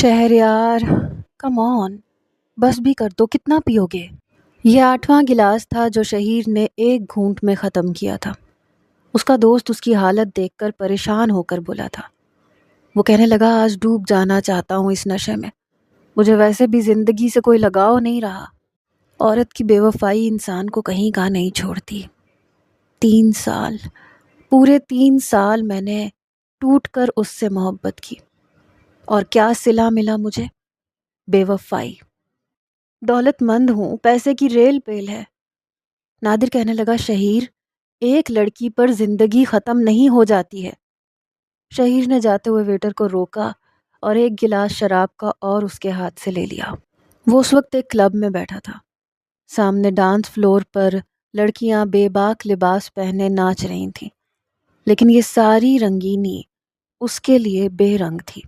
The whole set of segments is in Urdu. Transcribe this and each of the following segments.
شہریار، کم آن، بس بھی کر دو، کتنا پیوگے؟ یہ 8واں گلاس تھا جو شہیر نے ایک گھونٹ میں ختم کیا تھا۔ اس کا دوست اس کی حالت دیکھ کر پریشان ہو کر بولا تھا۔ وہ کہنے لگا، آج ڈوب جانا چاہتا ہوں اس نشے میں، مجھے ویسے بھی زندگی سے کوئی لگاؤ نہیں رہا۔ عورت کی بے وفائی انسان کو کہیں کا نہیں چھوڑتی۔ 3 سال، پورے 3 سال میں نے ٹوٹ کر اس سے محبت کی، اور کیا صلہ ملا مجھے؟ بے وفائی۔ دولت مند ہوں، پیسے کی ریل پیل ہے۔ نادر کہنے لگا، شہیر، ایک لڑکی پر زندگی ختم نہیں ہو جاتی ہے۔ شہیر نے جاتے ہوئے ویٹر کو روکا اور ایک گلاس شراب کا اور اس کے ہاتھ سے لے لیا۔ وہ اس وقت ایک کلب میں بیٹھا تھا۔ سامنے ڈانس فلور پر لڑکیاں بے باک لباس پہنے ناچ رہی تھیں، لیکن یہ ساری رنگینی اس کے لیے بے رنگ تھی۔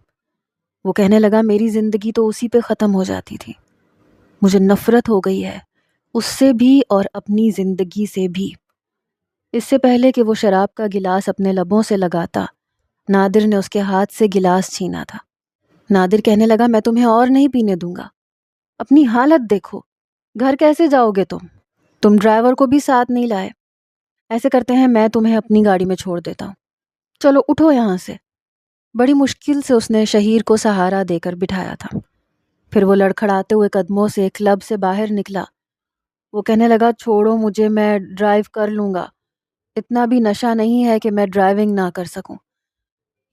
وہ کہنے لگا، میری زندگی تو اسی پہ ختم ہو جاتی تھی۔ مجھے نفرت ہو گئی ہے، اس سے بھی اور اپنی زندگی سے بھی۔ اس سے پہلے کہ وہ شراب کا گلاس اپنے لبوں سے لگاتا، نادر نے اس کے ہاتھ سے گلاس چھینا تھا۔ نادر کہنے لگا، میں تمہیں اور نہیں پینے دوں گا۔ اپنی حالت دیکھو، گھر کیسے جاؤ گے تم ڈرائیور کو بھی ساتھ نہیں لائے۔ ایسے کرتے ہیں، میں تمہیں اپنی گاڑی میں چھوڑ دیتا ہوں، چلو اٹھو یہاں سے۔ بڑی مشکل سے اس نے شہیر کو سہارا دے کر بٹھایا تھا۔ پھر وہ لڑکھڑاتے ہوئے قدموں سے کلب سے باہر نکلا۔ وہ کہنے لگا، چھوڑو مجھے، میں ڈرائیو کر لوں گا۔ اتنا بھی نشہ نہیں ہے کہ میں ڈرائیونگ نہ کر سکوں۔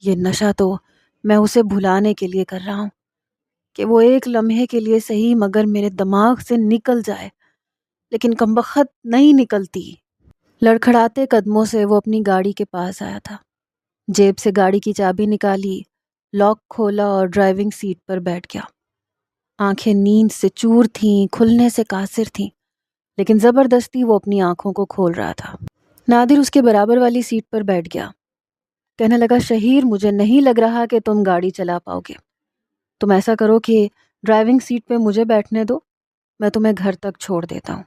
یہ نشہ تو میں اسے بھلانے کے لیے کر رہا ہوں، کہ وہ ایک لمحے کے لیے صحیح مگر میرے دماغ سے نکل جائے، لیکن کمبخت نہیں نکلتی۔ لڑکھڑاتے قدموں سے وہ اپنی گاڑی کے پاس آیا تھا۔ جیب سے گاڑی کی چابی نکالی، لاک کھولا اور ڈرائیونگ سیٹ پر بیٹھ گیا۔ آنکھیں نیند سے چور تھیں، کھلنے سے قاصر تھیں، لیکن زبردستی وہ اپنی آنکھوں کو کھول رہا تھا۔ نادر اس کے برابر والی سیٹ پر بیٹھ گیا۔ کہنے لگا، شہیر، مجھے نہیں لگ رہا کہ تم گاڑی چلا پاؤ گے۔ تم ایسا کرو کہ ڈرائیونگ سیٹ پہ مجھے بیٹھنے دو، میں تمہیں گھر تک چھوڑ دیتا ہوں۔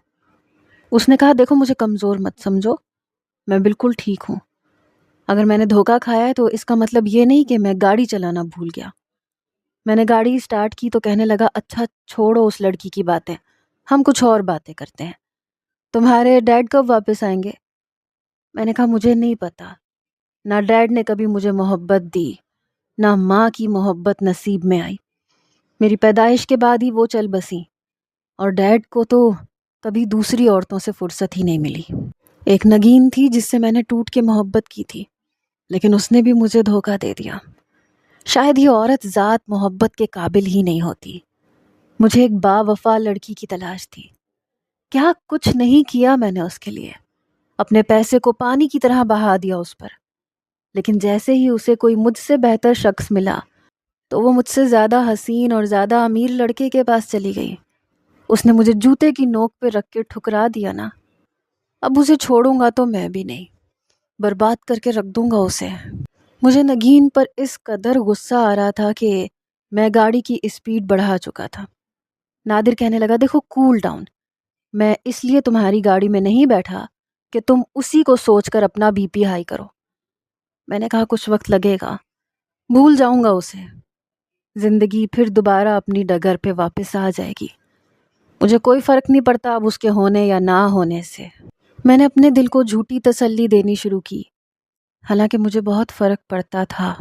اس نے کہا، دیکھو مجھے کمزور مت سمجھو، میں بالکل ٹھیک ہوں۔ اگر میں نے دھوکہ کھایا ہے تو اس کا مطلب یہ نہیں کہ میں گاڑی چلانا بھول گیا۔ میں نے گاڑی سٹارٹ کی تو کہنے لگا، اچھا چھوڑو اس لڑکی کی باتیں، ہم کچھ اور باتیں کرتے ہیں۔ تمہارے ڈیڈ کب واپس آئیں گے؟ میں نے کہا، مجھے نہیں پتا۔ نہ ڈیڈ نے کبھی مجھے محبت دی، نہ ماں کی محبت نصیب میں آئی۔ میری پیدائش کے بعد ہی وہ چل بسیں، اور ڈیڈ کو تو کبھی دوسری عورتوں سے فرصت ہی نہیں ملی۔ ایک نگین تھی جس سے میں نے ٹوٹ کے محبت کی تھی، لیکن اس نے بھی مجھے دھوکہ دے دیا۔ شاید یہ عورت ذات محبت کے قابل ہی نہیں ہوتی۔ مجھے ایک با وفا لڑکی کی تلاش تھی۔ کیا کچھ نہیں کیا میں نے اس کے لیے، اپنے پیسے کو پانی کی طرح بہا دیا اس پر، لیکن جیسے ہی اسے کوئی مجھ سے بہتر شخص ملا تو وہ مجھ سے زیادہ حسین اور زیادہ امیر لڑکے کے پاس چلی گئی۔ اس نے مجھے جوتے کی نوک پہ رکھ کے ٹھکرا دیا نا۔ اب اسے چھوڑوں گا تو میں بھی نہیں، برباد کر کے رکھ دوں گا اسے۔ مجھے نگین پر اس قدر غصہ آ رہا تھا کہ میں گاڑی کی اسپیڈ بڑھا چکا تھا۔ نادر کہنے لگا، دیکھو کول ڈاؤن، میں اس لیے تمہاری گاڑی میں نہیں بیٹھا کہ تم اسی کو سوچ کر اپنا بی پی ہائی کرو۔ میں نے کہا، کچھ وقت لگے گا، بھول جاؤں گا اسے، زندگی پھر دوبارہ اپنی ڈگر پہ واپس آ جائے گی۔ مجھے کوئی فرق نہیں پڑتا اب اس کے ہونے یا نہ ہونے سے۔ میں نے اپنے دل کو جھوٹی تسلی دینی شروع کی، حالانکہ مجھے بہت فرق پڑتا تھا۔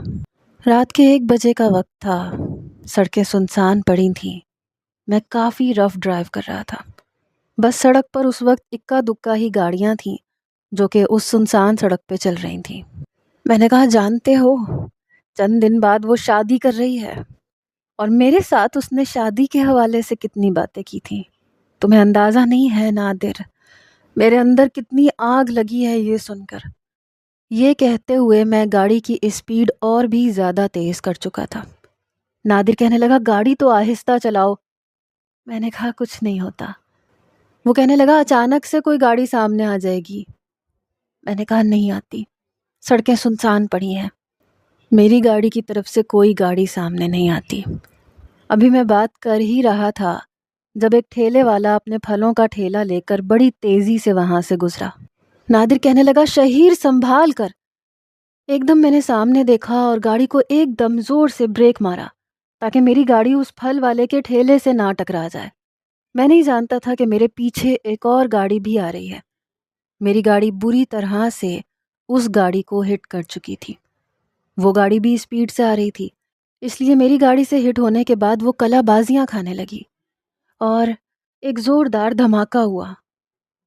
رات کے 1 بجے کا وقت تھا، سڑکیں سنسان پڑی تھیں۔ میں کافی رف ڈرائیو کر رہا تھا۔ بس سڑک پر اس وقت اکا دکا ہی گاڑیاں تھیں جو کہ اس سنسان سڑک پہ چل رہی تھیں۔ میں نے کہا، جانتے ہو، چند دن بعد وہ شادی کر رہی ہے، اور میرے ساتھ اس نے شادی کے حوالے سے کتنی باتیں کی تھیں۔ تمہیں اندازہ نہیں ہے نادر، میرے اندر کتنی آگ لگی ہے یہ سن کر۔ یہ کہتے ہوئے میں گاڑی کی اسپیڈ اور بھی زیادہ تیز کر چکا تھا۔ نادر کہنے لگا، گاڑی تو آہستہ چلاؤ۔ میں نے کہا، کچھ نہیں ہوتا۔ وہ کہنے لگا، اچانک سے کوئی گاڑی سامنے آ جائے گی۔ میں نے کہا، نہیں آتی، سڑکیں سنسان پڑی ہیں۔ میری گاڑی کی طرف سے کوئی گاڑی سامنے نہیں آتی۔ ابھی میں بات کر ہی رہا تھا جب ایک ٹھیلے والا اپنے پھلوں کا ٹھیلا لے کر بڑی تیزی سے وہاں سے گزرا۔ نادر کہنے لگا، شہیر سنبھال کر۔ ایک دم میں نے سامنے دیکھا اور گاڑی کو ایک دم زور سے بریک مارا تاکہ میری گاڑی اس پھل والے کے ٹھیلے سے نہ ٹکرا جائے۔ میں نہیں جانتا تھا کہ میرے پیچھے ایک اور گاڑی بھی آ رہی ہے۔ میری گاڑی بری طرح سے اس گاڑی کو ہٹ کر چکی تھی۔ وہ گاڑی بھی اسپیڈ سے آ رہی تھی، اس لیے میری گاڑی سے ہٹ ہونے کے بعد وہ کلا بازیاں کھانے لگی اور ایک زوردار دھماکہ ہوا۔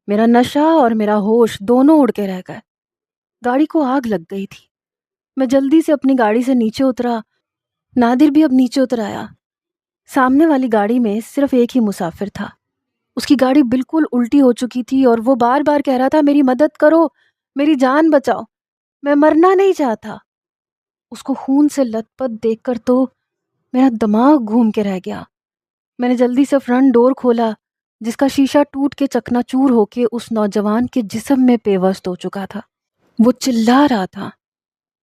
میرا نشہ اور میرا ہوش دونوں اڑ کے رہ گئے۔ گاڑی کو آگ لگ گئی تھی۔ میں جلدی سے اپنی گاڑی سے نیچے اترا۔ نادر بھی اب نیچے اتر آیا۔ سامنے والی گاڑی میں صرف ایک ہی مسافر تھا۔ اس کی گاڑی بالکل الٹی ہو چکی تھی اور وہ بار بار کہہ رہا تھا، میری مدد کرو، میری جان بچاؤ، میں مرنا نہیں چاہتا۔ اس کو خون سے لت پت دیکھ کر تو میرا دماغ گھوم کے رہ گیا۔ میں نے جلدی سے فرنٹ ڈور کھولا، جس کا شیشہ ٹوٹ کے چکنا چور ہو کے اس نوجوان کے جسم میں پیوست ہو چکا تھا۔ وہ چلا رہا تھا۔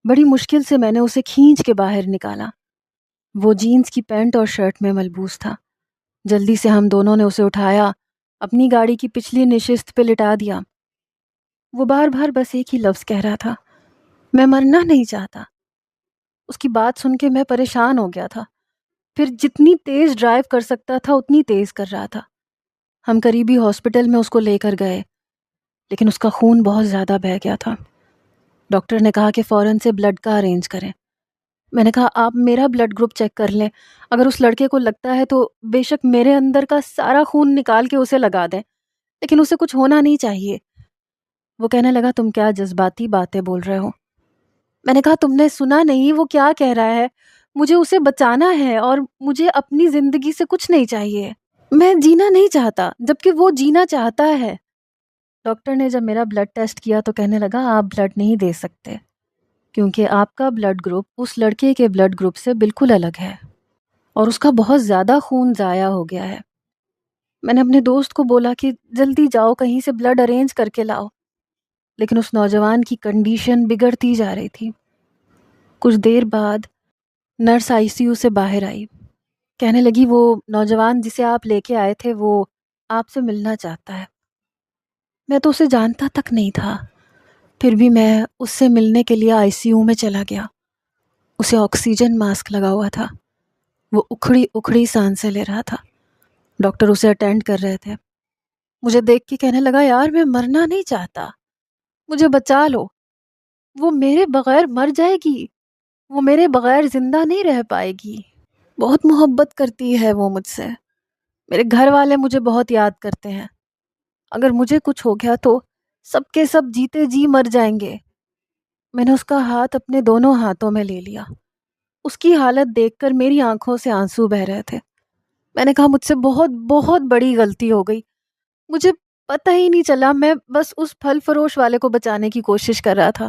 بڑی مشکل سے میں نے اسے کھینچ کے باہر نکالا۔ وہ جینز کی پینٹ اور شرٹ میں ملبوس تھا۔ جلدی سے ہم دونوں نے اسے اٹھایا، اپنی گاڑی کی پچھلی نشست پہ لٹا دیا۔ وہ بار بار بس ایک ہی لفظ کہہ رہا تھا، میں مرنا نہیں چاہتا۔ اس کی بات سن کے میں پریشان ہو گیا تھا۔ پھر جتنی تیز ڈرائیو کر سکتا تھا اتنی تیز کر رہا تھا۔ ہم قریبی ہاسپٹل میں اس کو لے کر گئے، لیکن اس کا خون بہت زیادہ بہہ گیا تھا۔ ڈاکٹر نے کہا کہ فوراً سے بلڈ کا ارینج کریں۔ میں نے کہا، آپ میرا بلڈ گروپ چیک کر لیں، اگر اس لڑکے کو لگتا ہے تو بے شک میرے اندر کا سارا خون نکال کے اسے لگا دیں، لیکن اسے کچھ ہونا نہیں چاہیے۔ وہ کہنے لگا، تم کیا جذباتی باتیں بول رہے ہو؟ میں نے کہا، تم نے سنا نہیں وہ کیا کہہ رہا ہے؟ مجھے اسے بچانا ہے اور مجھے اپنی زندگی سے کچھ نہیں چاہیے۔ میں جینا نہیں چاہتا جبکہ وہ جینا چاہتا ہے۔ ڈاکٹر نے جب میرا بلڈ ٹیسٹ کیا تو کہنے لگا، آپ بلڈ نہیں دے سکتے کیونکہ آپ کا بلڈ گروپ اس لڑکے کے بلڈ گروپ سے بالکل الگ ہے اور اس کا بہت زیادہ خون ضائع ہو گیا ہے۔ میں نے اپنے دوست کو بولا کہ جلدی جاؤ کہیں سے بلڈ ارینج کر کے لاؤ، لیکن اس نوجوان کی کنڈیشن بگڑتی جا رہی تھی۔ کچھ دیر بعد نرس آئی سی یو سے باہر آئی، کہنے لگی، وہ نوجوان جسے آپ لے کے آئے تھے وہ آپ سے ملنا چاہتا ہے۔ میں تو اسے جانتا تک نہیں تھا، پھر بھی میں اس سے ملنے کے لیے آئی سی یو میں چلا گیا۔ اسے آکسیجن ماسک لگا ہوا تھا، وہ اکھڑی اکھڑی سانسیں لے رہا تھا۔ ڈاکٹر اسے اٹینڈ کر رہے تھے۔ مجھے دیکھ کے کہنے لگا، یار میں مرنا نہیں چاہتا، مجھے بچا لو، وہ میرے بغیر مر جائے گی، وہ میرے بغیر زندہ نہیں رہ پائے گی۔ بہت محبت کرتی ہے وہ مجھ سے، میرے گھر والے مجھے بہت یاد کرتے ہیں، اگر مجھے کچھ ہو گیا تو سب کے سب جیتے جی مر جائیں گے۔ میں نے اس کا ہاتھ اپنے دونوں ہاتھوں میں لے لیا۔ اس کی حالت دیکھ کر میری آنکھوں سے آنسو بہہ رہے تھے۔ میں نے کہا، مجھ سے بہت بہت بڑی غلطی ہو گئی، مجھے پتہ ہی نہیں چلا، میں بس اس پھل فروش والے کو بچانے کی کوشش کر رہا تھا،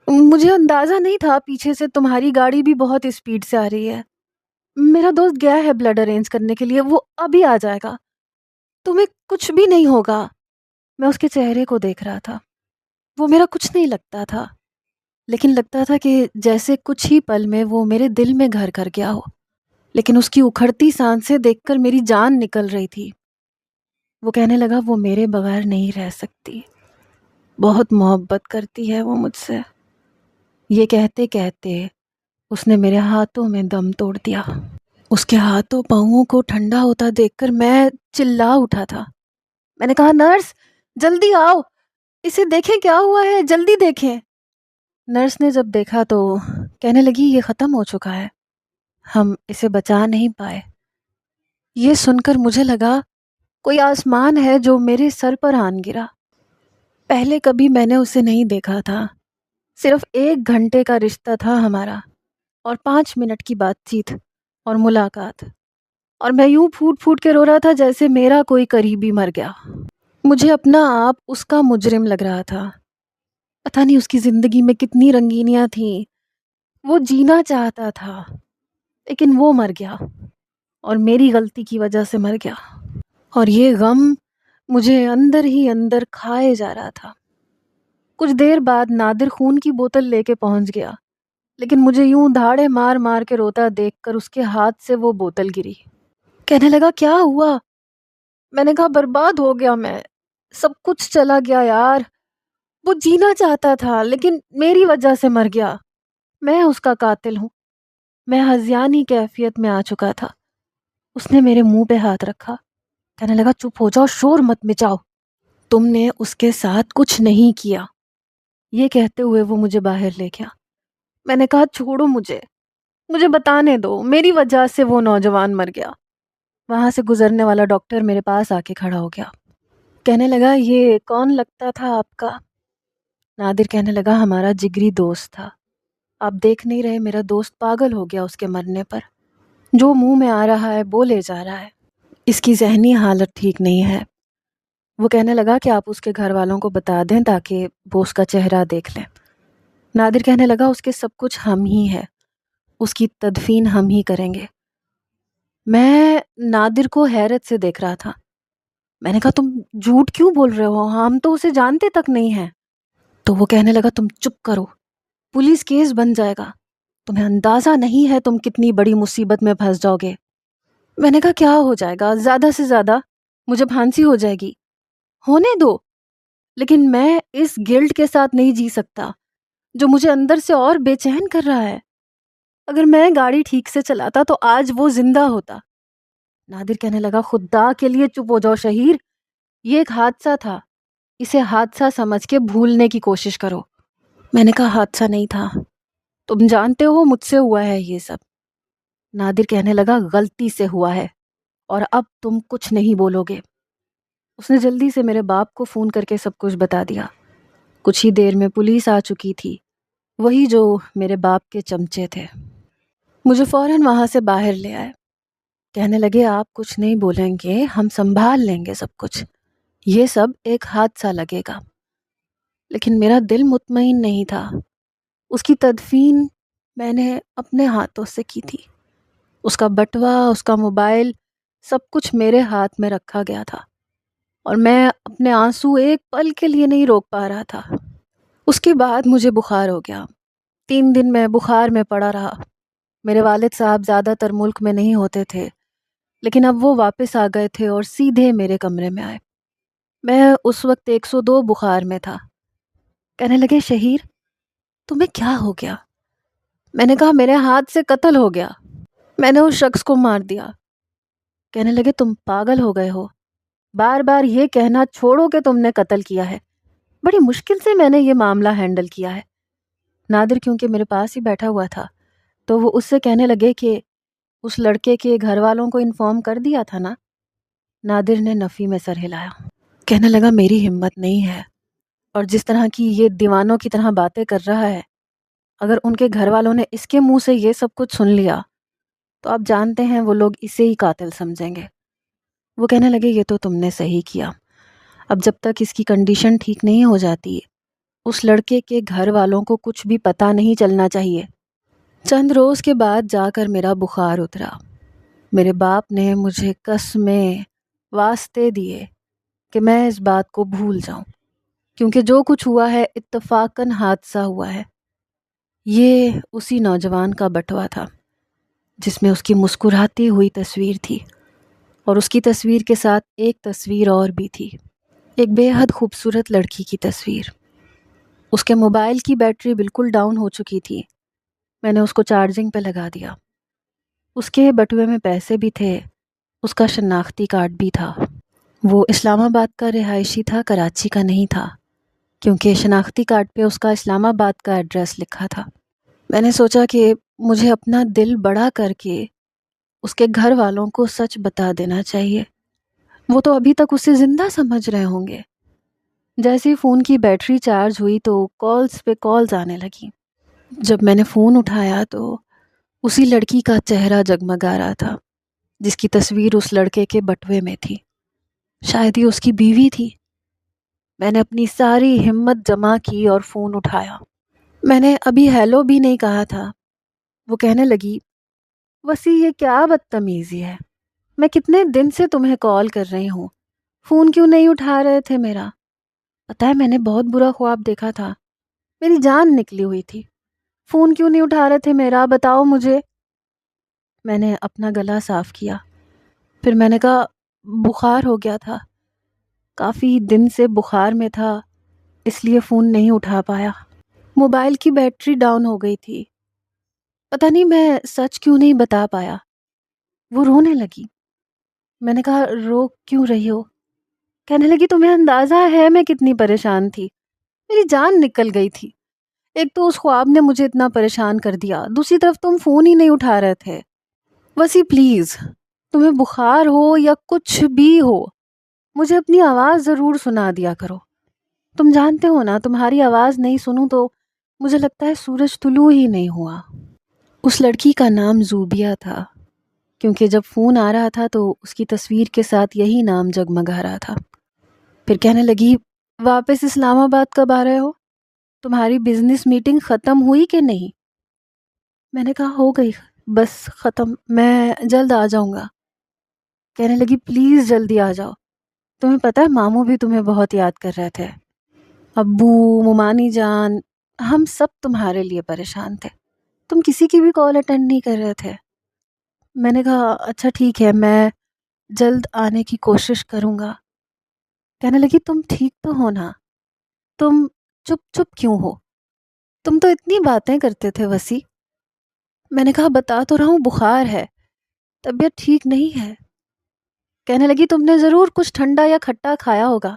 مجھے اندازہ نہیں تھا پیچھے سے تمہاری گاڑی بھی بہت اسپیڈ سے آ رہی ہے۔ میرا دوست گیا ہے بلڈ ارینج کرنے کے لیے، وہ ابھی آ جائے گا، تمہیں کچھ بھی نہیں ہوگا۔ میں اس کے چہرے کو دیکھ رہا تھا، وہ میرا کچھ نہیں لگتا تھا، لیکن لگتا تھا کہ جیسے کچھ ہی پل میں وہ میرے دل میں گھر کر گیا ہو۔ لیکن اس کی اکھڑتی سانسیں دیکھ کر میری جان نکل رہی تھی۔ وہ کہنے لگا، وہ میرے بغیر نہیں رہ سکتی، بہت محبت کرتی ہے وہ مجھ سے۔ یہ کہتے کہتے اس نے میرے ہاتھوں میں دم توڑ دیا۔ اس کے ہاتھوں پاؤں کو ٹھنڈا ہوتا دیکھ کر میں چلا اٹھا تھا۔ میں نے کہا، نرس جلدی آؤ، اسے دیکھیں کیا ہوا ہے، جلدی دیکھیں۔ نرس نے جب دیکھا تو کہنے لگی، یہ ختم ہو چکا ہے، ہم اسے بچا نہیں پائے۔ یہ سن کر مجھے لگا کوئی آسمان ہے جو میرے سر پر آن گرا۔ پہلے کبھی میں نے اسے نہیں دیکھا تھا، صرف 1 گھنٹے کا رشتہ تھا ہمارا اور 5 منٹ کی بات چیت اور ملاقات، اور میں یوں پھوٹ پھوٹ کے رو رہا تھا جیسے میرا کوئی قریبی مر گیا۔ مجھے اپنا آپ اس کا مجرم لگ رہا تھا۔ پتہ نہیں اس کی زندگی میں کتنی رنگینیاں تھیں، وہ جینا چاہتا تھا لیکن وہ مر گیا اور میری غلطی کی وجہ سے مر گیا، اور یہ غم مجھے اندر ہی اندر کھائے جا رہا تھا۔ کچھ دیر بعد نادر خون کی بوتل لے کے پہنچ گیا، لیکن مجھے یوں دھاڑے مار مار کے روتا دیکھ کر اس کے ہاتھ سے وہ بوتل گری۔ کہنے لگا، کیا ہوا؟ میں نے کہا، برباد ہو گیا، میں سب کچھ چلا گیا یار، وہ جینا چاہتا تھا لیکن میری وجہ سے مر گیا، میں اس کا قاتل ہوں۔ میں ہذیانی کیفیت میں آ چکا تھا۔ اس نے میرے منہ پہ ہاتھ رکھا، کہنے لگا چپ ہو جاؤ، شور مت مچاؤ، تم نے اس کے ساتھ کچھ نہیں کیا۔ یہ کہتے ہوئے وہ مجھے باہر لے گیا۔ میں نے کہا چھوڑو مجھے بتانے دو، میری وجہ سے وہ نوجوان مر گیا۔ وہاں سے گزرنے والا ڈاکٹر میرے پاس آ کے کھڑا ہو گیا، کہنے لگا یہ کون لگتا تھا آپ کا؟ نادر کہنے لگا ہمارا جگری دوست تھا۔ آپ دیکھ نہیں رہے میرا دوست پاگل ہو گیا اس کے مرنے پر، جو منہ میں آ رہا ہے بولے جا رہا ہے، اس کی ذہنی حالت ٹھیک نہیں ہے۔ وہ کہنے لگا کہ آپ اس کے گھر والوں کو بتا دیں تاکہ وہ اس کا چہرہ دیکھ لیں۔ نادر کہنے لگا اس کے سب کچھ ہم ہی ہے، اس کی تدفین ہم ہی کریں گے۔ میں نادر کو حیرت سے دیکھ رہا تھا۔ میں نے کہا تم جھوٹ کیوں بول رہے ہو، ہم تو اسے جانتے تک نہیں ہیں۔ تو وہ کہنے لگا تم چپ کرو، پولیس کیس بن جائے گا، تمہیں اندازہ نہیں ہے تم کتنی بڑی مصیبت میں پھنس جاؤ گے۔ میں نے کہا کیا ہو جائے گا، زیادہ سے زیادہ مجھے پھانسی ہو جائے گی، ہونے دو، لیکن میں اس گلٹ کے ساتھ نہیں جی سکتا جو مجھے اندر سے اور بے چین کر رہا ہے۔ اگر میں گاڑی ٹھیک سے چلاتا تو آج وہ زندہ ہوتا۔ نادر کہنے لگا خدا کے لیے چپ ہو جاؤ شہیر، یہ ایک حادثہ تھا، اسے حادثہ سمجھ کے بھولنے کی کوشش کرو۔ میں نے کہا حادثہ نہیں تھا، تم جانتے ہو مجھ سے ہوا ہے یہ سب۔ نادر کہنے لگا غلطی سے ہوا ہے اور اب تم کچھ نہیں بولو گے۔ اس نے جلدی سے میرے باپ کو فون کر کے سب کچھ بتا دیا۔ کچھ ہی دیر میں پولیس آ چکی تھی، وہی جو میرے باپ کے چمچے تھے۔ مجھے فوراً وہاں سے باہر لے آئے، کہنے لگے آپ کچھ نہیں بولیں گے، ہم سنبھال لیں گے سب کچھ، یہ سب ایک حادثہ لگے گا۔ لیکن میرا دل مطمئن نہیں تھا۔ اس کی تدفین میں نے اپنے ہاتھوں سے کی تھی، اس کا بٹوا، اس کا موبائل، سب کچھ میرے ہاتھ میں رکھا گیا تھا، اور میں اپنے آنسو ایک پل کے لیے نہیں روک پا رہا تھا۔ اس کے بعد مجھے بخار ہو گیا، 3 دن میں بخار میں پڑا رہا۔ میرے والد صاحب زیادہ تر ملک میں نہیں ہوتے تھے، لیکن اب وہ واپس آ گئے تھے اور سیدھے میرے کمرے میں آئے۔ میں اس وقت 102 بخار میں تھا۔ کہنے لگے شہیر تمہیں کیا ہو گیا؟ میں نے کہا میرے ہاتھ سے قتل ہو گیا، میں نے اس شخص کو مار دیا۔ کہنے لگے تم پاگل ہو گئے ہو، بار بار یہ کہنا چھوڑو کہ تم نے قتل کیا ہے، بڑی مشکل سے میں نے یہ معاملہ ہینڈل کیا ہے۔ نادر کیونکہ میرے پاس ہی بیٹھا ہوا تھا تو وہ اس سے کہنے لگے کہ اس لڑکے کے گھر والوں کو انفارم کر دیا تھا نا؟ نادر نے نفی میں سر ہلایا، کہنے لگا میری ہمت نہیں ہے، اور جس طرح کی یہ دیوانوں کی طرح باتیں کر رہا ہے، اگر ان کے گھر والوں نے اس کے منہ سے یہ سب کچھ سن لیا تو آپ جانتے ہیں وہ لوگ اسے ہی قاتل سمجھیں گے۔ وہ کہنے لگے یہ تو تم نے صحیح کیا، اب جب تک اس کی کنڈیشن ٹھیک نہیں ہو جاتی اس لڑکے کے گھر والوں کو کچھ بھی پتہ نہیں چلنا چاہیے۔ چند روز کے بعد جا کر میرا بخار اترا۔ میرے باپ نے مجھے قسمیں واسطے دیے کہ میں اس بات کو بھول جاؤں، کیونکہ جو کچھ ہوا ہے اتفاقاً حادثہ ہوا ہے۔ یہ اسی نوجوان کا بٹوا تھا جس میں اس کی مسکراتی ہوئی تصویر تھی، اور اس کی تصویر کے ساتھ ایک تصویر اور بھی تھی، ایک بے حد خوبصورت لڑکی کی تصویر۔ اس کے موبائل کی بیٹری بالکل ڈاؤن ہو چکی تھی، میں نے اس کو چارجنگ پہ لگا دیا۔ اس کے بٹوے میں پیسے بھی تھے، اس کا شناختی کارڈ بھی تھا۔ وہ اسلام آباد کا رہائشی تھا، کراچی کا نہیں تھا، کیونکہ شناختی کارڈ پہ اس کا اسلام آباد کا ایڈریس لکھا تھا۔ میں نے سوچا کہ مجھے اپنا دل بڑا کر کے اس کے گھر والوں کو سچ بتا دینا چاہیے، وہ تو ابھی تک اسے زندہ سمجھ رہے ہوں گے۔ جیسے ہی فون کی بیٹری چارج ہوئی تو کالز پہ کالز آنے لگیں۔ جب میں نے فون اٹھایا تو اسی لڑکی کا چہرہ جگمگا رہا تھا جس کی تصویر اس لڑکے کے بٹوے میں تھی، شاید ہی اس کی بیوی تھی۔ میں نے اپنی ساری ہمت جمع کی اور فون اٹھایا۔ میں نے ابھی ہیلو بھی نہیں کہا تھا، وہ کہنے لگی وسیع یہ کیا بدتمیزی ہے، میں کتنے دن سے تمہیں کال کر رہی ہوں، فون کیوں نہیں اٹھا رہے تھے میرا؟ پتہ ہے میں نے بہت برا خواب دیکھا تھا، میری جان نکلی ہوئی تھی، فون کیوں نہیں اٹھا رہے تھے میرا، بتاؤ مجھے۔ میں نے اپنا گلا صاف کیا، پھر میں نے کہا بخار ہو گیا تھا، کافی دن سے بخار میں تھا، اس لیے فون نہیں اٹھا پایا، موبائل کی بیٹری ڈاؤن ہو گئی تھی۔ پتہ نہیں میں سچ کیوں نہیں بتا پایا۔ وہ رونے لگی۔ میں نے کہا رو کیوں رہی ہو؟ کہنے لگی تمہیں اندازہ ہے میں کتنی پریشان تھی، میری جان نکل گئی تھی۔ ایک تو اس خواب نے مجھے اتنا پریشان کر دیا، دوسری طرف تم فون ہی نہیں اٹھا رہے تھے۔ وسی پلیز، تمہیں بخار ہو یا کچھ بھی ہو، مجھے اپنی آواز ضرور سنا دیا کرو۔ تم جانتے ہو نا، تمہاری آواز نہیں سنوں تو مجھے لگتا ہے سورج طلوع ہی نہیں ہوا۔ اس لڑکی کا نام زوبیہ تھا، کیونکہ جب فون آ رہا تھا تو اس کی تصویر کے ساتھ یہی نام جگمگا رہا تھا۔ پھر کہنے لگی واپس اسلام آباد کب آ رہے ہو؟ تمہاری بزنس میٹنگ ختم ہوئی کہ نہیں؟ میں نے کہا ہو گئی، بس ختم، میں جلد آ جاؤں گا۔ کہنے لگی پلیز جلدی آ جاؤ، تمہیں پتہ ہے ماموں بھی تمہیں بہت یاد کر رہے تھے، ابو، ممانی جان، ہم سب تمہارے لیے پریشان تھے، تم کسی کی بھی کال اٹینڈ نہیں کر رہے تھے۔ میں نے کہا اچھا ٹھیک ہے، میں جلد آنے کی کوشش کروں گا۔ کہنے لگی تم ٹھیک تو ہو نا؟ تم چپ چپ کیوں ہو؟ تم تو اتنی باتیں کرتے تھے وسی۔ میں نے کہا بتا تو رہا ہوں، بخار ہے، طبیعت ٹھیک نہیں ہے۔ کہنے لگی تم نے ضرور کچھ ٹھنڈا یا کھٹا کھایا ہوگا،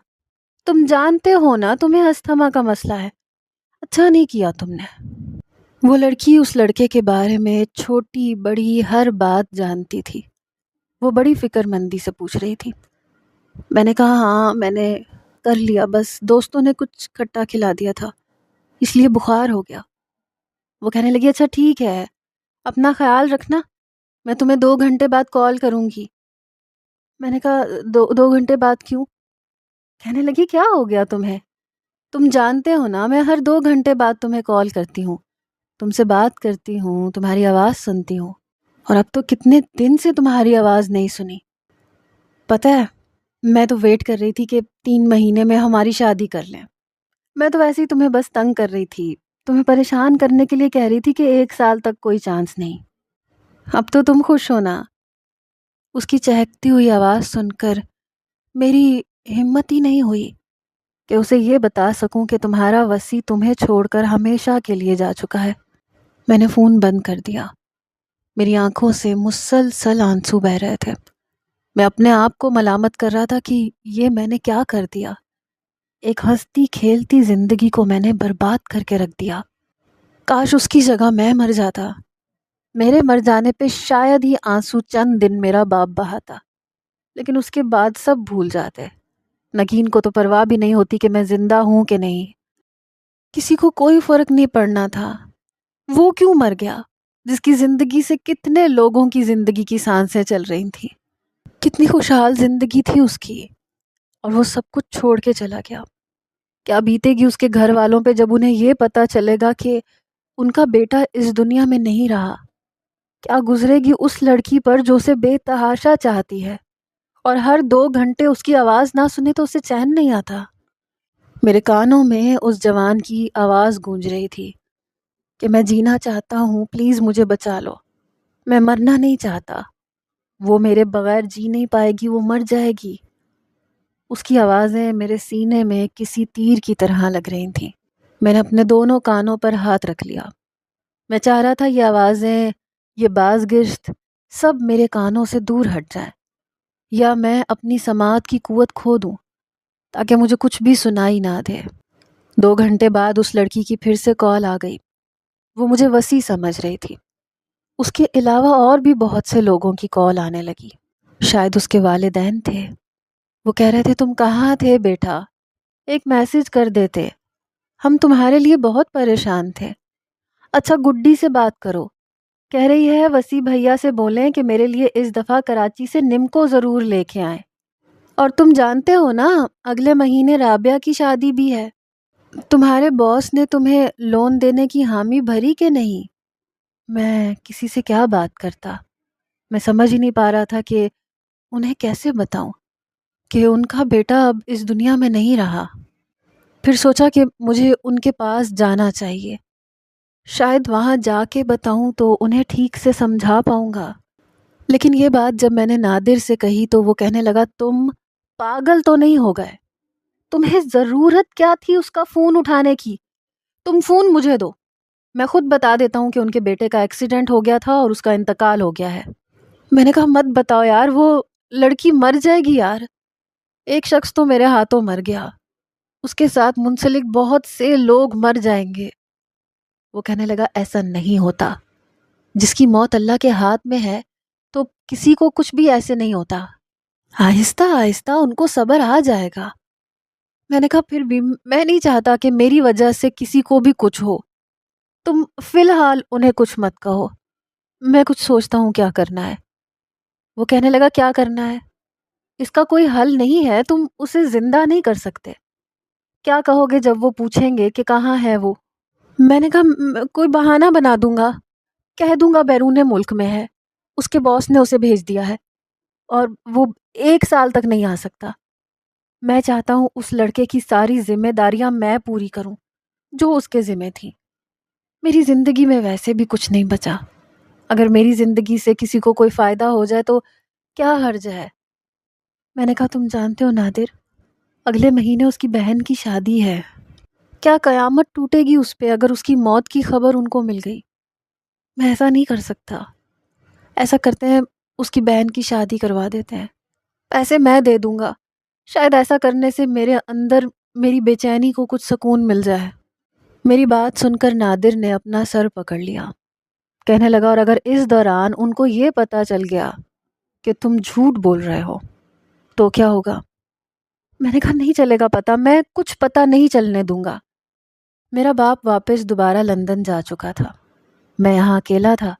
تم جانتے ہو نا تمہیں استھما کا مسئلہ ہے، اچھا نہیں کیا تم نے۔ وہ لڑکی اس لڑکے کے بارے میں چھوٹی بڑی ہر بات جانتی تھی۔ وہ بڑی فکر مندی سے پوچھ رہی تھی۔ میں نے کہا ہاں میں نے کر لیا، بس دوستوں نے کچھ کھٹا کھلا دیا تھا اس لیے بخار ہو گیا۔ وہ کہنے لگی اچھا ٹھیک ہے، اپنا خیال رکھنا، میں تمہیں 2 گھنٹے بعد کال کروں گی۔ میں نے کہا دو گھنٹے بعد کیوں؟ کہنے لگی کیا ہو گیا تمہیں؟ تم جانتے ہو نا میں ہر 2 گھنٹے بعد تمہیں کال کرتی ہوں، تم سے بات کرتی ہوں، تمہاری آواز سنتی ہوں، اور اب تو کتنے دن سے تمہاری آواز نہیں سنی۔ پتہ ہے میں تو ویٹ کر رہی تھی کہ 3 مہینے میں ہماری شادی کر لیں۔ میں تو ویسے ہی تمہیں بس تنگ کر رہی تھی، تمہیں پریشان کرنے کے لیے کہہ رہی تھی کہ 1 سال تک کوئی چانس نہیں۔ اب تو تم خوش ہو نا؟ اس کی چہکتی ہوئی آواز سن کر میری ہمت ہی نہیں ہوئی کہ اسے یہ بتا سکوں کہ تمہارا وسی تمہیں چھوڑ کر ہمیشہ کے لیے جا چکا ہے۔ میں نے فون بند کر دیا، میری آنکھوں سے مسلسل آنسو بہہ رہے تھے۔ میں اپنے آپ کو ملامت کر رہا تھا کہ یہ میں نے کیا کر دیا، ایک ہنستی کھیلتی زندگی کو میں نے برباد کر کے رکھ دیا۔ کاش اس کی جگہ میں مر جاتا، میرے مر جانے پہ شاید ہی آنسو چند دن میرا باپ بہاتا، لیکن اس کے بعد سب بھول جاتے۔ نگین کو تو پرواہ بھی نہیں ہوتی کہ میں زندہ ہوں کہ نہیں، کسی کو کوئی فرق نہیں پڑنا تھا۔ وہ کیوں مر گیا جس کی زندگی سے کتنے لوگوں کی زندگی کی سانسیں چل رہی تھیں، کتنی خوشحال زندگی تھی اس کی، اور وہ سب کچھ چھوڑ کے چلا گیا۔ کیا بیتے گی اس کے گھر والوں پہ جب انہیں یہ پتا چلے گا کہ ان کا بیٹا اس دنیا میں نہیں رہا؟ کیا گزرے گی اس لڑکی پر جو اسے بے تحاشا چاہتی ہے، اور ہر 2 گھنٹے اس کی آواز نہ سنے تو اسے چین نہیں آتا؟ میرے کانوں میں اس جوان کی آواز گونج رہی تھی کہ میں جینا چاہتا ہوں، پلیز مجھے بچا لو، میں مرنا نہیں چاہتا، وہ میرے بغیر جی نہیں پائے گی، وہ مر جائے گی۔ اس کی آوازیں میرے سینے میں کسی تیر کی طرح لگ رہی تھیں۔ میں نے اپنے دونوں کانوں پر ہاتھ رکھ لیا، میں چاہ رہا تھا یہ آوازیں، یہ باز گشت سب میرے کانوں سے دور ہٹ جائیں، یا میں اپنی سماعت کی قوت کھو دوں تاکہ مجھے کچھ بھی سنائی نہ دے۔ 2 گھنٹے بعد اس لڑکی کی پھر سے کال آ گئی۔ وہ مجھے وسیع سمجھ رہی تھی، اس کے علاوہ اور بھی بہت سے لوگوں کی کال آنے لگی، شاید اس کے والدین تھے۔ وہ کہہ رہے تھے تم کہاں تھے بیٹا، ایک میسج کر دیتے، ہم تمہارے لیے بہت پریشان تھے۔ اچھا گڈی سے بات کرو، کہہ رہی ہے وسیع بھیا سے بولیں کہ میرے لیے اس دفعہ کراچی سے نمکو ضرور لے کے آئیں، اور تم جانتے ہو نا اگلے مہینے رابعہ کی شادی بھی ہے، تمہارے باس نے تمہیں لون دینے کی حامی بھری کہ نہیں؟ میں کسی سے کیا بات کرتا، میں سمجھ ہی نہیں پا رہا تھا کہ انہیں کیسے بتاؤں کہ ان کا بیٹا اب اس دنیا میں نہیں رہا۔ پھر سوچا کہ مجھے ان کے پاس جانا چاہیے، شاید وہاں جا کے بتاؤں تو انہیں ٹھیک سے سمجھا پاؤں گا۔ لیکن یہ بات جب میں نے نادر سے کہی تو وہ کہنے لگا تم پاگل تو نہیں ہو گئے، تمہیں ضرورت کیا تھی اس کا فون اٹھانے کی؟ تم فون مجھے دو، میں خود بتا دیتا ہوں کہ ان کے بیٹے کا ایکسیڈنٹ ہو گیا تھا اور اس کا انتقال ہو گیا ہے۔ میں نے کہا مت بتاؤ یار، وہ لڑکی مر جائے گی یار، ایک شخص تو میرے ہاتھوں مر گیا، اس کے ساتھ منسلک بہت سے لوگ مر جائیں گے۔ وہ کہنے لگا ایسا نہیں ہوتا، جس کی موت اللہ کے ہاتھ میں ہے تو کسی کو کچھ بھی ایسے نہیں ہوتا، آہستہ آہستہ ان کو صبر آ جائے گا۔ میں نے کہا پھر بھی میں نہیں چاہتا کہ میری وجہ سے کسی کو بھی کچھ ہو، تم فی الحال انہیں کچھ مت کہو، میں کچھ سوچتا ہوں کیا کرنا ہے۔ وہ کہنے لگا کیا کرنا ہے؟ اس کا کوئی حل نہیں ہے، تم اسے زندہ نہیں کر سکتے۔ کیا کہو گے جب وہ پوچھیں گے کہ کہاں ہے وہ؟ میں نے کہا کوئی بہانہ بنا دوں گا، کہہ دوں گا بیرون ملک میں ہے، اس کے باس نے اسے بھیج دیا ہے اور وہ 1 سال تک نہیں آ سکتا۔ میں چاہتا ہوں اس لڑکے کی ساری ذمہ داریاں میں پوری کروں جو اس کے ذمہ تھیں۔ میری زندگی میں ویسے بھی کچھ نہیں بچا، اگر میری زندگی سے کسی کو کوئی فائدہ ہو جائے تو کیا حرج ہے؟ میں نے کہا تم جانتے ہو نادر، اگلے مہینے اس کی بہن کی شادی ہے، کیا قیامت ٹوٹے گی اس پہ اگر اس کی موت کی خبر ان کو مل گئی؟ میں ایسا نہیں کر سکتا، ایسا کرتے ہیں اس کی بہن کی شادی کروا دیتے ہیں، پیسے میں دے دوں گا، شاید ایسا کرنے سے میرے اندر میری بے چینی کو کچھ سکون مل جائے۔ میری بات سن کر نادر نے اپنا سر پکڑ لیا، کہنے لگا اور اگر اس دوران ان کو یہ پتا چل گیا کہ تم جھوٹ بول رہے ہو تو کیا ہوگا؟ میں نے کہا نہیں چلے گا پتا، میں کچھ پتا نہیں چلنے دوں گا۔ میرا باپ واپس دوبارہ لندن جا چکا تھا، میں یہاں اکیلا تھا،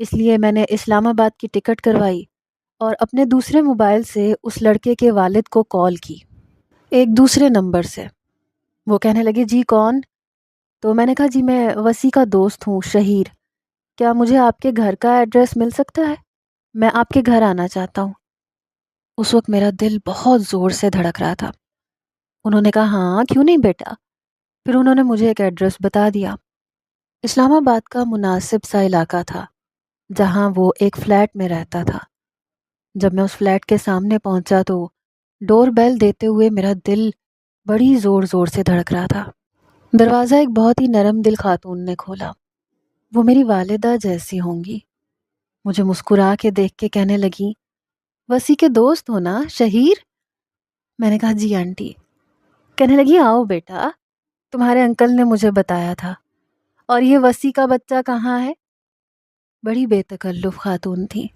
اس لیے میں نے اسلام آباد کی ٹکٹ کروائی اور اپنے دوسرے موبائل سے اس لڑکے کے والد کو کال کی، ایک دوسرے نمبر سے۔ وہ کہنے لگے جی کون؟ تو میں نے کہا جی میں وسیع کا دوست ہوں شہیر، کیا مجھے آپ کے گھر کا ایڈریس مل سکتا ہے؟ میں آپ کے گھر آنا چاہتا ہوں۔ اس وقت میرا دل بہت زور سے دھڑک رہا تھا۔ انہوں نے کہا ہاں کیوں نہیں بیٹا۔ پھر انہوں نے مجھے ایک ایڈریس بتا دیا، اسلام آباد کا مناسب سا علاقہ تھا جہاں وہ ایک فلیٹ میں رہتا تھا۔ جب میں اس فلیٹ کے سامنے پہنچا تو ڈور بیل دیتے ہوئے میرا دل بڑی زور زور سے دھڑک رہا تھا۔ دروازہ ایک بہت ہی نرم دل خاتون نے کھولا، وہ میری والدہ جیسی ہوں گی۔ مجھے مسکرا کے دیکھ کے کہنے لگی وسیع کے دوست ہو نا شہیر؟ میں نے کہا جی آنٹی۔ کہنے لگی آؤ بیٹا، تمہارے انکل نے مجھے بتایا تھا، اور یہ وسیع کا بچہ کہاں ہے؟ بڑی بے تکلف خاتون تھی،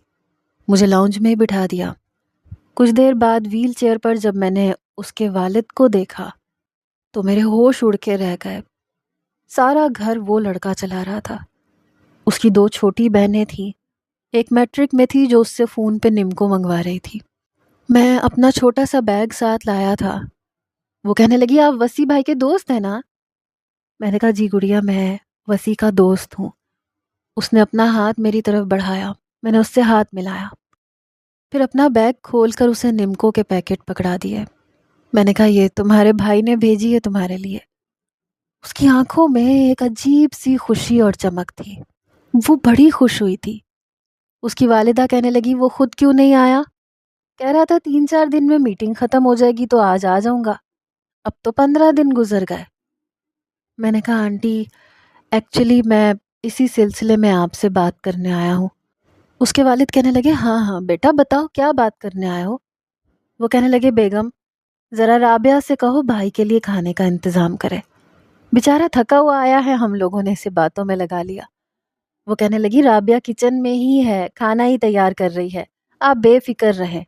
مجھے لاؤنج میں بٹھا دیا۔ کچھ دیر بعد ویل چیئر پر جب میں نے اس کے والد کو دیکھا تو میرے ہوش اڑ کے رہ گئے۔ سارا گھر وہ لڑکا چلا رہا تھا، اس کی 2 چھوٹی بہنیں تھیں، ایک میٹرک میں تھی جو اس سے فون پہ نمکو منگوا رہی تھی۔ میں اپنا چھوٹا سا بیگ ساتھ لایا تھا۔ وہ کہنے لگی آپ وسیع بھائی کے دوست ہیں نا؟ میں نے کہا جی گڑیا میں وسیع کا دوست ہوں۔ اس نے اپنا ہاتھ میری طرف بڑھایا، میں نے اس سے ہاتھ ملایا، پھر اپنا بیگ کھول کر اسے نمکو کے پیکٹ پکڑا دیے۔ میں نے کہا یہ تمہارے بھائی نے بھیجی ہے تمہارے لیے۔ اس کی آنکھوں میں ایک عجیب سی خوشی اور چمک تھی، وہ بڑی خوش ہوئی تھی۔ اس کی والدہ کہنے لگی وہ خود کیوں نہیں آیا؟ کہہ رہا تھا 3-4 دن میں میٹنگ ختم ہو جائے گی تو آج آ جاؤں گا، اب تو 15 دن گزر گئے۔ میں نے کہا آنٹی ایکچولی میں اسی سلسلے میں آپ سے بات کرنے آیا ہوں۔ اس کے والد کہنے لگے ہاں ہاں بیٹا بتاؤ کیا بات کرنے آئے ہو؟ وہ کہنے لگے بیگم ذرا رابعہ سے کہو بھائی کے لیے کھانے کا انتظام کرے، بیچارہ تھکا ہوا آیا ہے، ہم لوگوں نے اسے باتوں میں لگا لیا۔ وہ کہنے لگی رابعہ کچن میں ہی ہے، کھانا ہی تیار کر رہی ہے، آپ بے فکر رہیں۔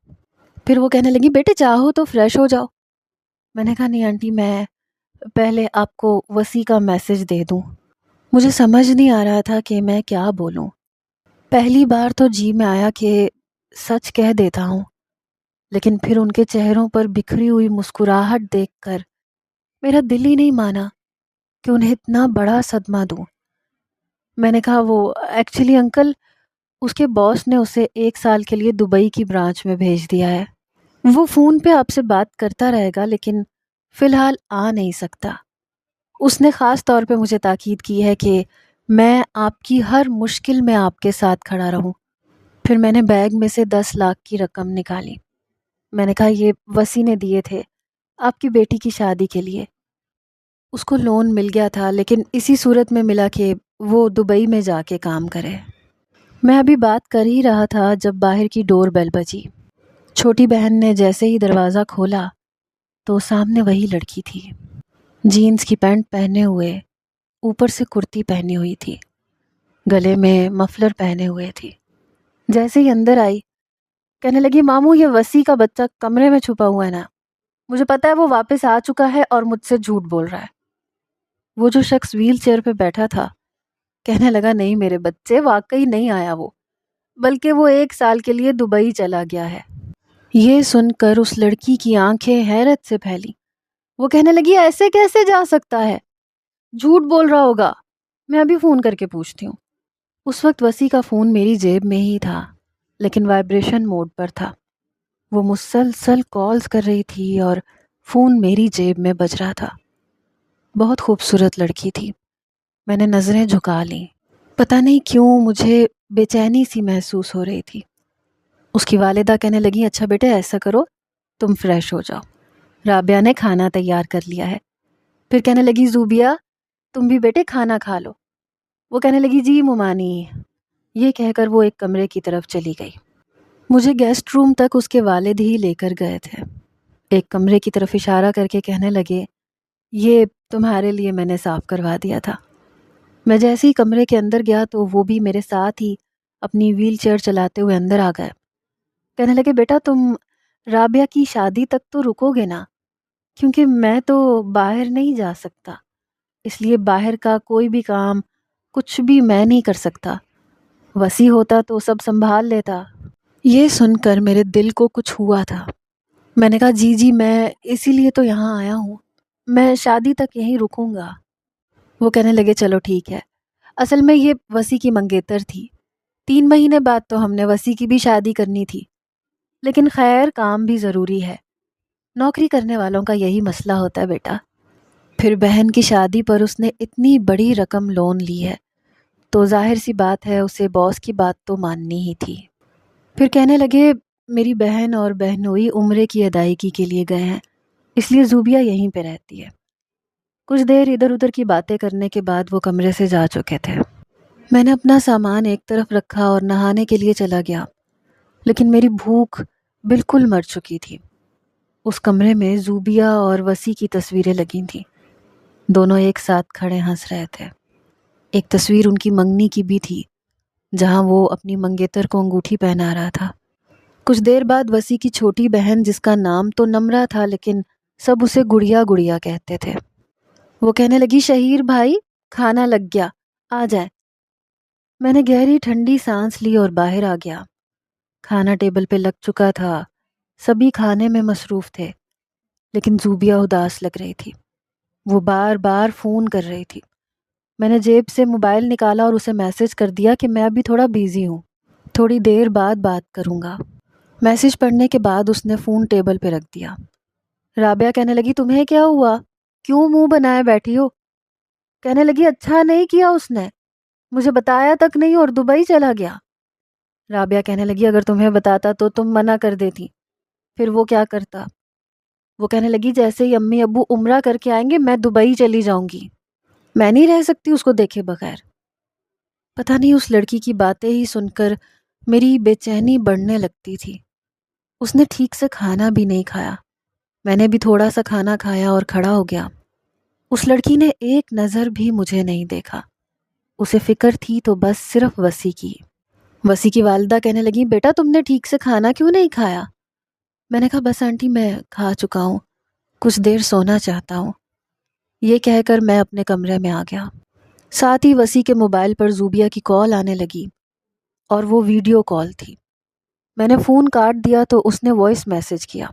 پھر وہ کہنے لگی بیٹے چاہو تو فریش ہو جاؤ۔ میں نے کہا نہیں آنٹی میں پہلے آپ کو وسیع کا میسج دے دوں۔ مجھے سمجھ نہیں آ رہا تھا کہ میں کیا بولوں۔ پہلی بار تو جی میں آیا کہ سچ کہہ دیتا ہوں، لیکن پھر ان کے چہروں پر بکھری ہوئی مسکراہٹ دیکھ کر میرا دل ہی نہیں مانا کہ انہیں اتنا بڑا صدمہ دوں۔ میں نے کہا وہ ایکچولی انکل اس کے باس نے اسے 1 سال کے لیے دبئی کی برانچ میں بھیج دیا ہے، وہ فون پہ آپ سے بات کرتا رہے گا لیکن فی الحال آ نہیں سکتا۔ اس نے خاص طور پہ مجھے تاکید کی ہے کہ میں آپ کی ہر مشکل میں آپ کے ساتھ کھڑا رہوں۔ پھر میں نے بیگ میں سے 10 لاکھ کی رقم نکالی۔ میں نے کہا یہ وسیع نے دیے تھے آپ کی بیٹی کی شادی کے لیے، اس کو لون مل گیا تھا لیکن اسی صورت میں ملا کہ وہ دبئی میں جا کے کام کرے۔ میں ابھی بات کر ہی رہا تھا جب باہر کی ڈور بیل بجی۔ چھوٹی بہن نے جیسے ہی دروازہ کھولا تو سامنے وہی لڑکی تھی، جینز کی پینٹ پہنے ہوئے، اوپر سے کرتی پہنی ہوئی تھی، گلے میں مفلر پہنے ہوئے تھی۔ جیسے ہی اندر آئی کہنے لگی، ماموں یہ وسیع کا بچہ کمرے میں چھپا ہوا ہے نا، مجھے پتا ہے وہ واپس آ چکا ہے اور مجھ سے جھوٹ بول رہا ہے۔ وہ جو شخص ویل چیئر پہ بیٹھا تھا کہنے لگا، نہیں میرے بچے، واقعی نہیں آیا وہ، بلکہ وہ 1 سال کے لیے دبئی چلا گیا ہے۔ یہ سن کر اس لڑکی کی آنکھیں حیرت سے پھیلی۔ وہ کہنے لگی، ایسے کیسے جا سکتا ہے؟ جھوٹ بول رہا ہوگا، میں ابھی فون کر کے پوچھتی ہوں۔ اس وقت وسیع کا فون میری جیب میں ہی تھا، لیکن وائبریشن موڈ پر تھا۔ وہ مسلسل کالز کر رہی تھی اور فون میری جیب میں بج رہا تھا۔ بہت خوبصورت لڑکی تھی۔ میں نے نظریں جھکا لیں۔ پتہ نہیں کیوں مجھے بے چینی سی محسوس ہو رہی تھی۔ اس کی والدہ کہنے لگی، اچھا بیٹے ایسا کرو، تم فریش ہو جاؤ، رابعہ نے کھانا تیار کر لیا ہے۔ پھر کہنے لگی، زوبیہ تم بھی بیٹے کھانا کھا لو۔ وہ کہنے لگی، جی ممانی۔ یہ کہہ کر وہ ایک کمرے کی طرف چلی گئی۔ مجھے گیسٹ روم تک اس کے والد ہی لے کر گئے تھے۔ ایک کمرے کی طرف اشارہ کر کے کہنے لگے، یہ تمہارے لیے میں نے صاف کروا دیا تھا۔ میں جیسے ہی کمرے کے اندر گیا تو وہ بھی میرے ساتھ ہی اپنی ویل چیئر چلاتے ہوئے اندر آ گئے۔ کہنے لگے، بیٹا تم رابعہ کی شادی تک تو رکو گے نا، کیونکہ میں تو باہر نہیں جا سکتا، اس لیے باہر کا کوئی بھی کام کچھ بھی میں نہیں کر سکتا۔ وسیع ہوتا تو سب سنبھال لیتا۔ یہ سن کر میرے دل کو کچھ ہوا تھا۔ میں نے کہا، جی جی میں اسی لیے تو یہاں آیا ہوں، میں شادی تک یہیں رکوں گا۔ وہ کہنے لگے، چلو ٹھیک ہے، اصل میں یہ وسیع کی منگیتر تھی، 3 مہینے بعد تو ہم نے وسیع کی بھی شادی کرنی تھی، لیکن خیر کام بھی ضروری ہے، نوکری کرنے والوں کا یہی مسئلہ ہوتا ہے بیٹا۔ پھر بہن کی شادی پر اس نے اتنی بڑی رقم لون لی ہے تو ظاہر سی بات ہے اسے باس کی بات تو ماننی ہی تھی۔ پھر کہنے لگے، میری بہن اور بہنوئی عمرے کی ادائیگی کے لیے گئے ہیں، اس لیے زوبیہ یہیں پہ رہتی ہے۔ کچھ دیر ادھر ادھر کی باتیں کرنے کے بعد وہ کمرے سے جا چکے تھے۔ میں نے اپنا سامان ایک طرف رکھا اور نہانے کے لیے چلا گیا، لیکن میری بھوک بالکل مر چکی تھی۔ اس کمرے میں زوبیہ اور وسیع کی تصویریں لگی تھیں، دونوں ایک ساتھ کھڑے ہنس رہے تھے۔ ایک تصویر ان کی منگنی کی بھی تھی، جہاں وہ اپنی منگیتر کو انگوٹھی پہنا رہا تھا۔ کچھ دیر بعد وسیع کی چھوٹی بہن، جس کا نام تو نمرہ تھا لیکن سب اسے گڑیا گڑیا کہتے تھے، وہ کہنے لگی، شہیر بھائی کھانا لگ گیا، آ جائیں۔ میں نے گہری ٹھنڈی سانس لی اور باہر آ گیا۔ کھانا ٹیبل پہ لگ چکا تھا، سبھی کھانے میں مصروف تھے، لیکن زوبیہ اداس لگ رہی تھی۔ وہ بار بار فون کر رہی تھی۔ میں نے جیب سے موبائل نکالا اور اسے میسج کر دیا کہ میں ابھی تھوڑا بیزی ہوں، تھوڑی دیر بعد بات کروں گا۔ میسج پڑھنے کے بعد اس نے فون ٹیبل پہ رکھ دیا۔ رابعہ کہنے لگی، تمہیں کیا ہوا؟ کیوں منہ بنائے بیٹھی ہو؟ کہنے لگی، اچھا نہیں کیا اس نے، مجھے بتایا تک نہیں اور دبئی چلا گیا۔ رابعہ کہنے لگی، اگر تمہیں بتاتا تو تم منع کر دیتی، پھر وہ کیا کرتا؟ وہ کہنے لگی، جیسے ہی امی ابو عمرہ کر کے آئیں گے میں دبئی چلی جاؤں گی، میں نہیں رہ سکتی اس کو دیکھے بغیر۔ پتہ نہیں اس لڑکی کی باتیں ہی سن کر میری بے چینی بڑھنے لگتی تھی۔ اس نے ٹھیک سے کھانا بھی نہیں کھایا۔ میں نے بھی تھوڑا سا کھانا کھایا اور کھڑا ہو گیا۔ اس لڑکی نے ایک نظر بھی مجھے نہیں دیکھا، اسے فکر تھی تو بس صرف وسیع کی۔ وسیع کی والدہ کہنے لگی، بیٹا تم نے ٹھیک سے کھانا کیوں نہیں کھایا؟ میں نے کہا، بس آنٹی میں کھا چکا ہوں، کچھ دیر سونا چاہتا ہوں۔ یہ کہہ کر میں اپنے کمرے میں آ گیا۔ ساتھ ہی وسیع کے موبائل پر زوبیہ کی کال آنے لگی اور وہ ویڈیو کال تھی۔ میں نے فون کاٹ دیا تو اس نے وائس میسج کیا،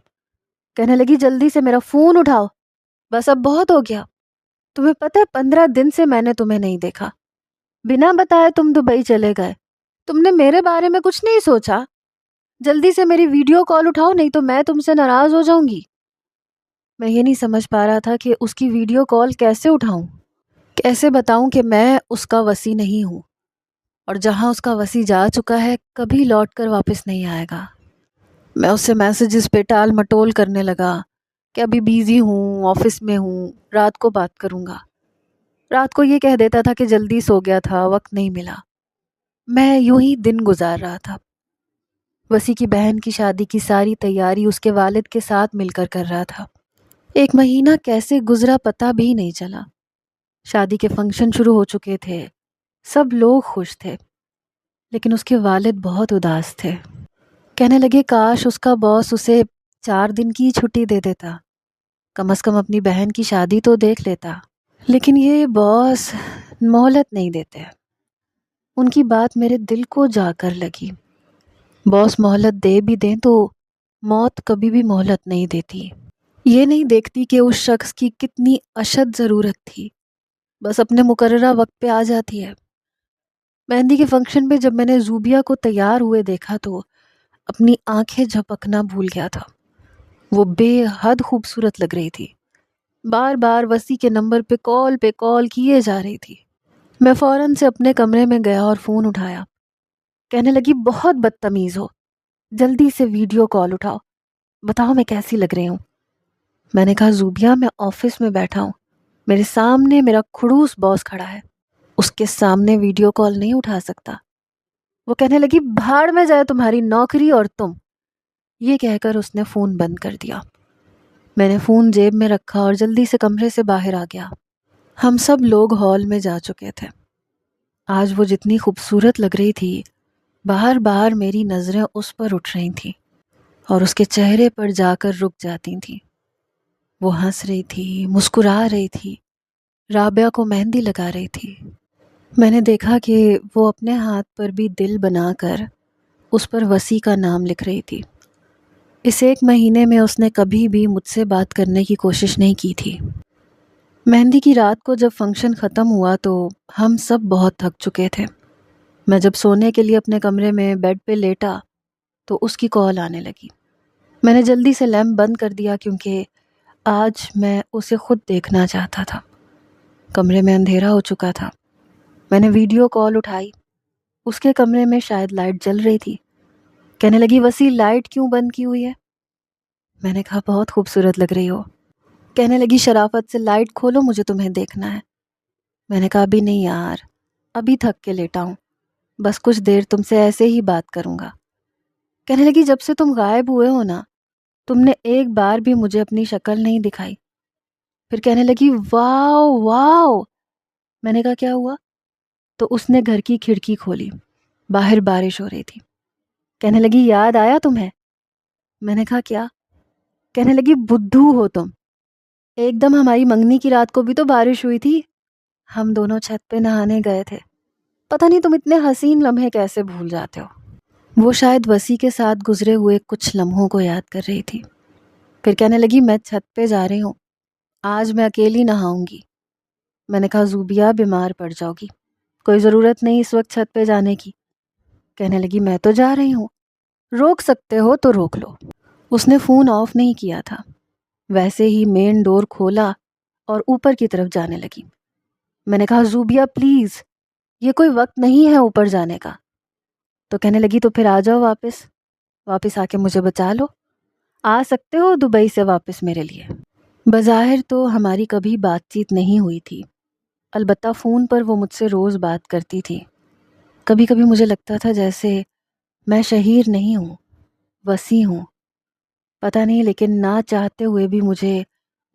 کہنے لگی، جلدی سے میرا فون اٹھاؤ، بس اب بہت ہو گیا۔ تمہیں پتہ ہے 15 دن سے میں نے تمہیں نہیں دیکھا، بنا بتائے تم دبئی چلے گئے، تم نے میرے بارے میں کچھ نہیں سوچا؟ جلدی سے میری ویڈیو کال اٹھاؤ نہیں تو میں تم سے ناراض ہو جاؤں گی۔ میں یہ نہیں سمجھ پا رہا تھا کہ اس کی ویڈیو کال کیسے اٹھاؤں، کیسے بتاؤں کہ میں اس کا وسیع نہیں ہوں، اور جہاں اس کا وسیع جا چکا ہے کبھی لوٹ کر واپس نہیں آئے گا۔ میں اس سے میسیجز پہ ٹال مٹول کرنے لگا کہ ابھی بیزی ہوں، آفس میں ہوں، رات کو بات کروں گا۔ رات کو یہ کہہ دیتا تھا کہ جلدی سو گیا تھا، وقت نہیں ملا۔ میں یوں ہی دن گزار رہا تھا۔ وسیع کی بہن کی شادی کی ساری تیاری اس کے والد کے ساتھ مل کر رہا تھا۔ 1 مہینہ کیسے گزرا پتہ بھی نہیں چلا۔ شادی کے فنکشن شروع ہو چکے تھے، سب لوگ خوش تھے، لیکن اس کے والد بہت اداس تھے۔ کہنے لگے کاش اس کا باس اسے 4 دن کی چھٹی دے دیتا، کم از کم اپنی بہن کی شادی تو دیکھ لیتا۔ لیکن یہ باس مہلت نہیں دیتے۔ ان کی بات میرے دل کو جا کر لگی۔ باس مہلت دے بھی دیں تو موت کبھی بھی مہلت نہیں دیتی۔ یہ نہیں دیکھتی کہ اس شخص کی کتنی اشد ضرورت تھی، بس اپنے مقررہ وقت پہ آ جاتی ہے۔ مہندی کے فنکشن پہ جب میں نے زوبیہ کو تیار ہوئے دیکھا تو اپنی آنکھیں جھپکنا بھول گیا تھا۔ وہ بے حد خوبصورت لگ رہی تھی، بار بار وسیع کے نمبر پہ کال کیے جا رہی تھی۔ میں فوراً سے اپنے کمرے میں گیا اور فون اٹھایا۔ کہنے لگی بہت بدتمیز ہو، جلدی سے ویڈیو کال اٹھاؤ، بتاؤ میں کیسی لگ رہی ہوں۔ میں نے کہا زوبیہ میں آفس میں بیٹھا ہوں، میرے سامنے میرا کھڑوس باس کھڑا ہے، اس کے سامنے ویڈیو کال نہیں اٹھا سکتا۔ وہ کہنے لگی بھاڑ میں جائے تمہاری نوکری اور تم۔ یہ کہہ کر اس نے فون بند کر دیا۔ میں نے فون جیب میں رکھا اور جلدی سے کمرے سے باہر آ گیا۔ ہم سب لوگ ہال میں جا چکے تھے۔ آج وہ جتنی خوبصورت لگ رہی تھی، بار بار میری نظریں اس پر اٹھ رہی تھیں اور اس کے چہرے پر جا کر رک جاتی تھیں۔ وہ ہنس رہی تھی، مسکرا رہی تھی، رابعہ کو مہندی لگا رہی تھی۔ میں نے دیکھا کہ وہ اپنے ہاتھ پر بھی دل بنا کر اس پر وسیع کا نام لکھ رہی تھی۔ اس 1 مہینے میں اس نے کبھی بھی مجھ سے بات کرنے کی کوشش نہیں کی تھی۔ مہندی کی رات کو جب فنکشن ختم ہوا تو ہم سب بہت تھک چکے تھے۔ میں جب سونے کے لیے اپنے کمرے میں بیڈ پہ لیٹا تو اس کی کال آنے لگی۔ میں نے جلدی سے لیمپ بند کر دیا کیونکہ آج میں اسے خود دیکھنا چاہتا تھا۔ کمرے میں اندھیرا ہو چکا تھا۔ میں نے ویڈیو کال اٹھائی۔ اس کے کمرے میں شاید لائٹ جل رہی تھی۔ کہنے لگی وسیع لائٹ کیوں بند کی ہوئی ہے؟ میں نے کہا بہت خوبصورت لگ رہی ہو۔ کہنے لگی شرافت سے لائٹ کھولو، مجھے تمہیں دیکھنا ہے۔ میں نے کہا ابھی نہیں یار، ابھی تھک کے لیٹا ہوں، بس کچھ دیر تم سے ایسے ہی بات کروں گا۔ کہنے لگی جب سے تم غائب ہوئے ہو نا، تم نے ایک بار بھی مجھے اپنی شکل نہیں دکھائی۔ پھر کہنے لگی واو واو۔ میں نے کہا کیا ہوا؟ تو اس نے گھر کی کھڑکی کھولی، باہر بارش ہو رہی تھی۔ کہنے لگی یاد آیا تمہیں؟ میں نے کہا کیا؟ کہنے لگی بدھو ہو تم، ایک دم ہماری منگنی کی رات کو بھی تو بارش ہوئی تھی، ہم دونوں چھت پہ نہانے گئے تھے، پتہ نہیں تم اتنے حسین لمحے کیسے بھول جاتے ہو۔ وہ شاید وسیع کے ساتھ گزرے ہوئے کچھ لمحوں کو یاد کر رہی تھی۔ پھر کہنے لگی میں چھت پہ جا رہی ہوں، آج میں اکیلی نہاؤں گی۔ میں نے کہا زوبیہ بیمار پڑ جاؤ گی، کوئی ضرورت نہیں اس وقت چھت پہ جانے کی۔ کہنے لگی میں تو جا رہی ہوں، روک سکتے ہو تو روک لو۔ اس نے فون آف نہیں کیا تھا، ویسے ہی مین ڈور کھولا اور اوپر کی طرف جانے لگی۔ میں نے کہا زوبیہ پلیز، یہ کوئی وقت نہیں ہے اوپر جانے کا۔ تو کہنے لگی تو پھر آ جاؤ واپس آ کے مجھے بچا لو، آ سکتے ہو دبئی سے واپس میرے لیے۔ بظاہر تو ہماری کبھی بات چیت نہیں ہوئی تھی، البتہ فون پر وہ مجھ سے روز بات کرتی تھی۔ کبھی کبھی مجھے لگتا تھا جیسے میں شہیر نہیں ہوں، وسیع ہوں۔ پتہ نہیں لیکن نہ چاہتے ہوئے بھی مجھے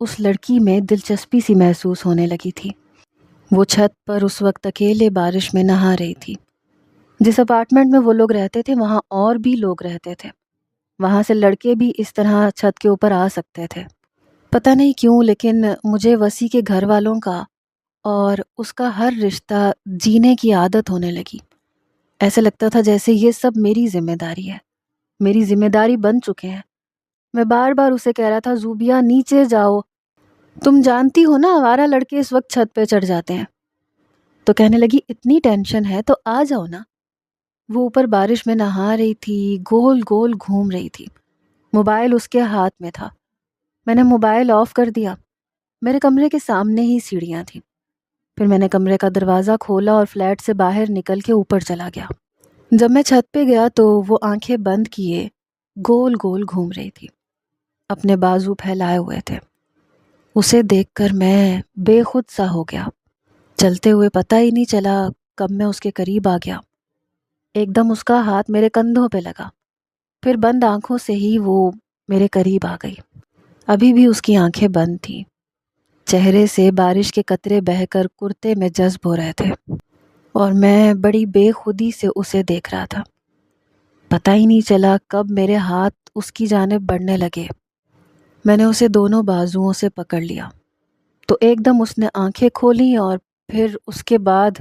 اس لڑکی میں دلچسپی سی محسوس ہونے لگی تھی۔ وہ چھت پر اس وقت اکیلے بارش میں نہا رہی تھی۔ جس اپارٹمنٹ میں وہ لوگ رہتے تھے وہاں اور بھی لوگ رہتے تھے، وہاں سے لڑکے بھی اس طرح چھت کے اوپر آ سکتے تھے۔ پتہ نہیں کیوں لیکن مجھے وسیع کے گھر والوں کا اور اس کا ہر رشتہ جینے کی عادت ہونے لگی۔ ایسے لگتا تھا جیسے یہ سب میری ذمہ داری ہے، میری ذمہ داری بن چکے ہیں۔ میں بار بار اسے کہہ رہا تھا زوبیہ نیچے جاؤ، تم جانتی ہو نا آوارہ لڑکے اس وقت چھت پہ چڑھ جاتے ہیں۔ تو کہنے لگی اتنی ٹینشن ہے تو آ جاؤ نا۔ وہ اوپر بارش میں نہا رہی تھی، گول گول گھوم رہی تھی، موبائل اس کے ہاتھ میں تھا۔ میں نے موبائل آف کر دیا۔ میرے کمرے کے سامنے ہی سیڑھیاں تھیں۔ پھر میں نے کمرے کا دروازہ کھولا اور فلیٹ سے باہر نکل کے اوپر چلا گیا۔ جب میں چھت پہ گیا تو وہ آنکھیں بند کیے گول گول گھوم رہی تھی، اپنے بازو پھیلائے ہوئے تھے۔ اسے دیکھ کر میں بے خود سا ہو گیا۔ چلتے ہوئے پتہ ہی نہیں چلا کب میں اس کے قریب آ گیا۔ ایک دم اس کا ہاتھ میرے کندھوں پہ لگا، پھر بند آنکھوں سے ہی وہ میرے قریب آ گئی۔ ابھی بھی اس کی آنکھیں بند تھیں، چہرے سے بارش کے قطرے بہہ کر کرتے میں جذب ہو رہے تھے، اور میں بڑی بے خودی سے اسے دیکھ رہا تھا۔ پتہ ہی نہیں چلا کب میرے ہاتھ اس کی جانب بڑھنے لگے۔ میں نے اسے دونوں بازوؤں سے پکڑ لیا تو ایک دم اس نے آنکھیں کھولیں، اور پھر اس کے بعد